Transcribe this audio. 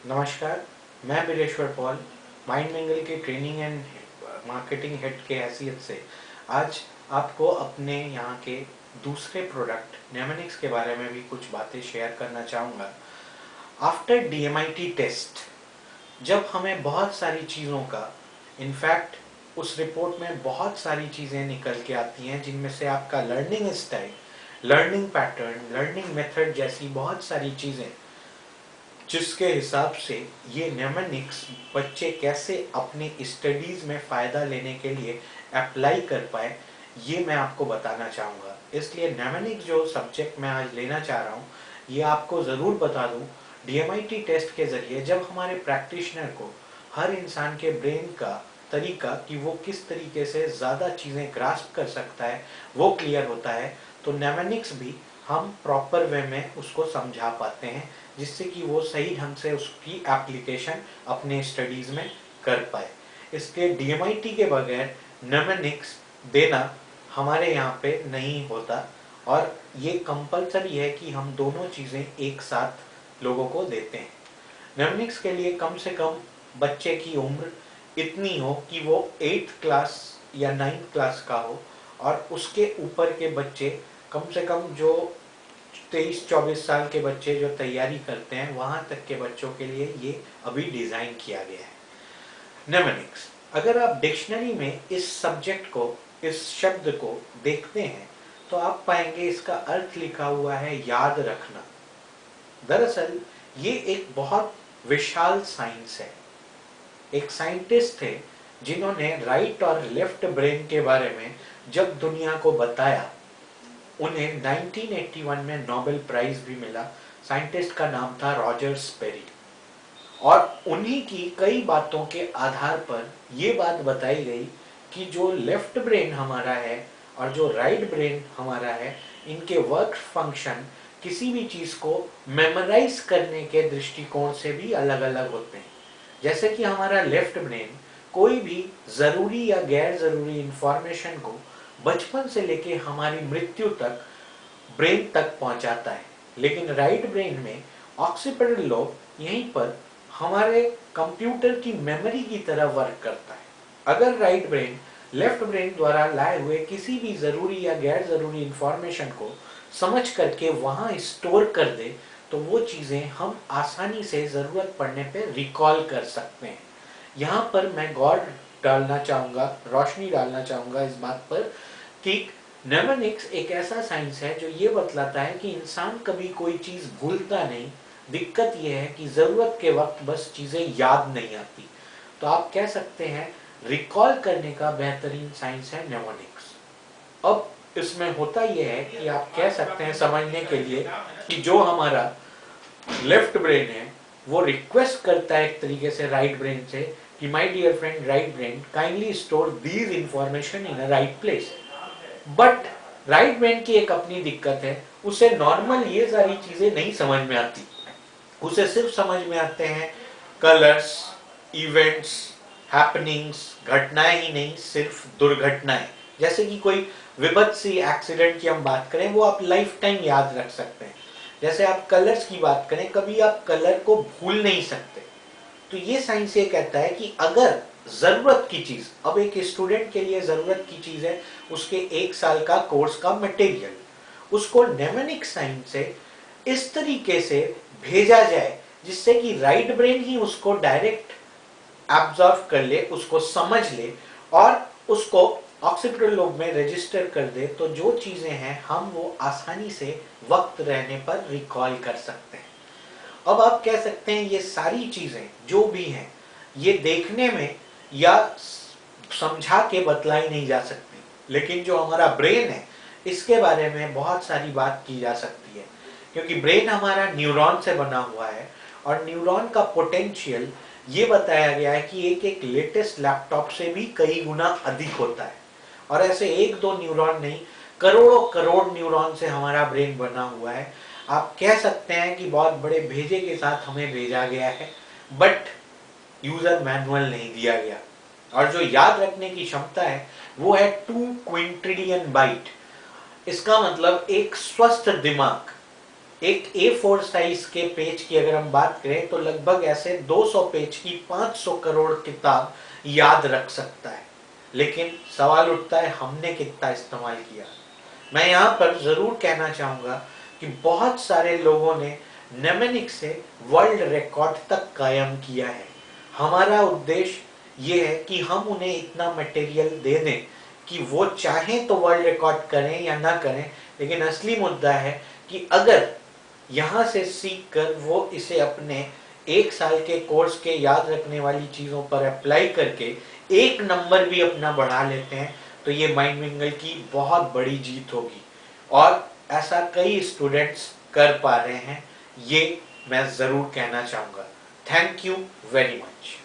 नमस्कार, मैं Bireshwar Paul mind mingle के ट्रेनिंग एंड मार्केटिंग हेड के हैसियत से आज आपको अपने यहाँ के दूसरे प्रोडक्ट नेमोनिक्स के बारे में भी कुछ बातें शेयर करना चाहूँगा। आफ्टर डीएमआईटी टेस्ट जब हमें बहुत सारी चीज़ों का इनफैक्ट उस रिपोर्ट में बहुत सारी चीज़ें निकल के आती हैं, जिनमें से आपका learning style, learning pattern, learning method जैसी बहुत सारी चीज़ें, जिसके हिसाब से ये नेमोनिक्स बच्चे कैसे अपनी स्टडीज़ में फ़ायदा लेने के लिए अप्लाई कर पाए, ये मैं आपको बताना चाहूँगा। इसलिए नेमोनिक्स जो सब्जेक्ट मैं आज लेना चाह रहा हूँ, ये आपको ज़रूर बता दूँ। डीएमआईटी टेस्ट के ज़रिए जब हमारे प्रैक्टिशनर को हर इंसान के ब्रेन का तरीका कि वो किस तरीके से ज़्यादा चीज़ें ग्रास्प कर सकता है वो क्लियर होता है, तो नेमोनिक्स भी हम प्रॉपर वे में उसको समझा पाते हैं, जिससे कि वो सही ढंग से उसकी एप्लीकेशन अपने स्टडीज़ में कर पाए। इसके डीएमआईटी के बगैर नेमोनिक्स देना हमारे यहाँ पे नहीं होता, और ये कंपलसरी है कि हम दोनों चीज़ें एक साथ लोगों को देते हैं। नेमोनिक्स के लिए कम से कम बच्चे की उम्र इतनी हो कि वो 8th क्लास या 9th क्लास का हो, और उसके ऊपर के बच्चे कम से कम जो 23-24 साल के बच्चे जो तैयारी करते हैं, वहाँ तक के बच्चों के लिए ये अभी डिज़ाइन किया गया है। नेमोनिक्स, अगर आप डिक्शनरी में इस सब्जेक्ट को, इस शब्द को देखते हैं, तो आप पाएंगे इसका अर्थ लिखा हुआ है याद रखना। दरअसल ये एक बहुत विशाल साइंस है। एक साइंटिस्ट थे जिन्होंने राइट और लेफ्ट ब्रेन के बारे में जब दुनिया को बताया, उन्हें 1981 में नोबेल प्राइज भी मिला। साइंटिस्ट का नाम था रॉजर स्पेरी, और उन्हीं की कई बातों के आधार पर यह बात बताई गई कि जो लेफ्ट ब्रेन हमारा है और जो राइट ब्रेन हमारा है, इनके वर्क फंक्शन किसी भी चीज़ को मेमोराइज करने के दृष्टिकोण से भी अलग अलग होते हैं। जैसे कि हमारा लेफ्ट ब्रेन कोई भी ज़रूरी या गैर ज़रूरी इंफॉर्मेशन को बचपन से लेके हमारी मृत्यु तक ब्रेन तक पहुंचाता है, लेकिन राइट ब्रेन में ऑक्सीपिटल लोब यहीं पर हमारे कंप्यूटर की मेमोरी की तरह वर्क करता है। अगर राइट ब्रेन लेफ्ट ब्रेन द्वारा लाए हुए किसी भी ज़रूरी या गैर ज़रूरी इंफॉर्मेशन को समझ करके वहाँ स्टोर कर दे, तो वो चीज़ें हम आसानी से ज़रूरत पड़ने पे रिकॉल कर सकते हैं। यहाँ पर मैं गौर डालना चाहूँगा, रोशनी डालना चाहूँगा इस बात पर कि नेमोनिक्स एक ऐसा साइंस है जो ये बतलाता है कि इंसान कभी कोई चीज़ भूलता नहीं। दिक्कत यह है कि ज़रूरत के वक्त बस चीज़ें याद नहीं आती। तो आप कह सकते हैं रिकॉल करने का बेहतरीन साइंस है नेमोनिक्स। अब इसमें होता यह है कि आप कह सकते हैं समझने के लिए कि जो हमारा लेफ्ट ब्रेन है वो रिक्वेस्ट करता है एक तरीके से राइट ब्रेन से कि my dear friend right brain, kindly store these information in a right place. But right brain की एक अपनी दिक्कत है, उसे नॉर्मल ये सारी चीजें नहीं समझ में आती। उसे सिर्फ समझ में आते हैं कलर्स, इवेंट्स, हैपनिंग्स, घटनाएं ही नहीं, सिर्फ दुर्घटनाएं। जैसे कि कोई विभत्सी एक्सीडेंट की हम बात करें, वो आप लाइफ टाइम याद रख सकते हैं। जैसे आप कलर्स की बात करें, कभी आप कलर को भूल नहीं सकते। तो ये साइंस ये कहता है कि अगर जरूरत की चीज, अब एक स्टूडेंट के लिए जरूरत की चीज है उसके 1 साल का कोर्स का मटेरियल, उसको नेमोनिक साइंस से इस तरीके से भेजा जाए जिससे कि राइट ब्रेन ही उसको डायरेक्ट एब्जॉर्व कर ले, उसको समझ ले और उसको ऑक्सीपिटल लोब में रजिस्टर कर दे, तो जो चीजें हैं हम वो आसानी से वक्त रहने पर रिकॉल कर सकते हैं। अब आप कह सकते हैं ये सारी चीजें जो भी हैं ये देखने में या समझा के बतलाई नहीं जा सकती, लेकिन जो हमारा ब्रेन है इसके बारे में बहुत सारी बात की जा सकती है, क्योंकि ब्रेन हमारा न्यूरॉन से बना हुआ है और न्यूरॉन का पोटेंशियल ये बताया गया है कि एक एक लेटेस्ट लैपटॉप से भी कई गुना अधिक होता है। और ऐसे 1-2 न्यूरॉन नहीं, करोड़ों करोड़ न्यूरॉन से हमारा ब्रेन बना हुआ है। आप कह सकते हैं कि बहुत बड़े भेजे के साथ हमें भेजा गया है, बट यूजर मैनुअल नहीं दिया गया। और जो याद रखने की क्षमता है वो है 2 क्विंट्रिलियन बाइट। इसका मतलब एक स्वस्थ दिमाग एक A4 साइज के पेज की अगर हम बात करें तो लगभग ऐसे 200 पेज की 500 करोड़ किताब याद रख सकता है। लेकिन सवाल उठता है हमने कितना इस्तेमाल किया। मैं यहाँ पर जरूर कहना चाहूंगा कि बहुत सारे लोगों ने नेमेनिक से वर्ल्ड रिकॉर्ड तक कायम किया है। हमारा उद्देश्य ये है कि हम उन्हें इतना मटेरियल दे दें कि वो चाहें तो वर्ल्ड रिकॉर्ड करें या ना करें, लेकिन असली मुद्दा है कि अगर यहाँ से सीख कर वो इसे अपने 1 साल के कोर्स के याद रखने वाली चीज़ों पर अप्लाई करके एक नंबर भी अपना बढ़ा लेते हैं तो ये माइंड मिंगल की बहुत बड़ी जीत होगी। और ऐसा कई स्टूडेंट्स कर पा रहे हैं, ये मैं ज़रूर कहना चाहूँगा। Thank you very much.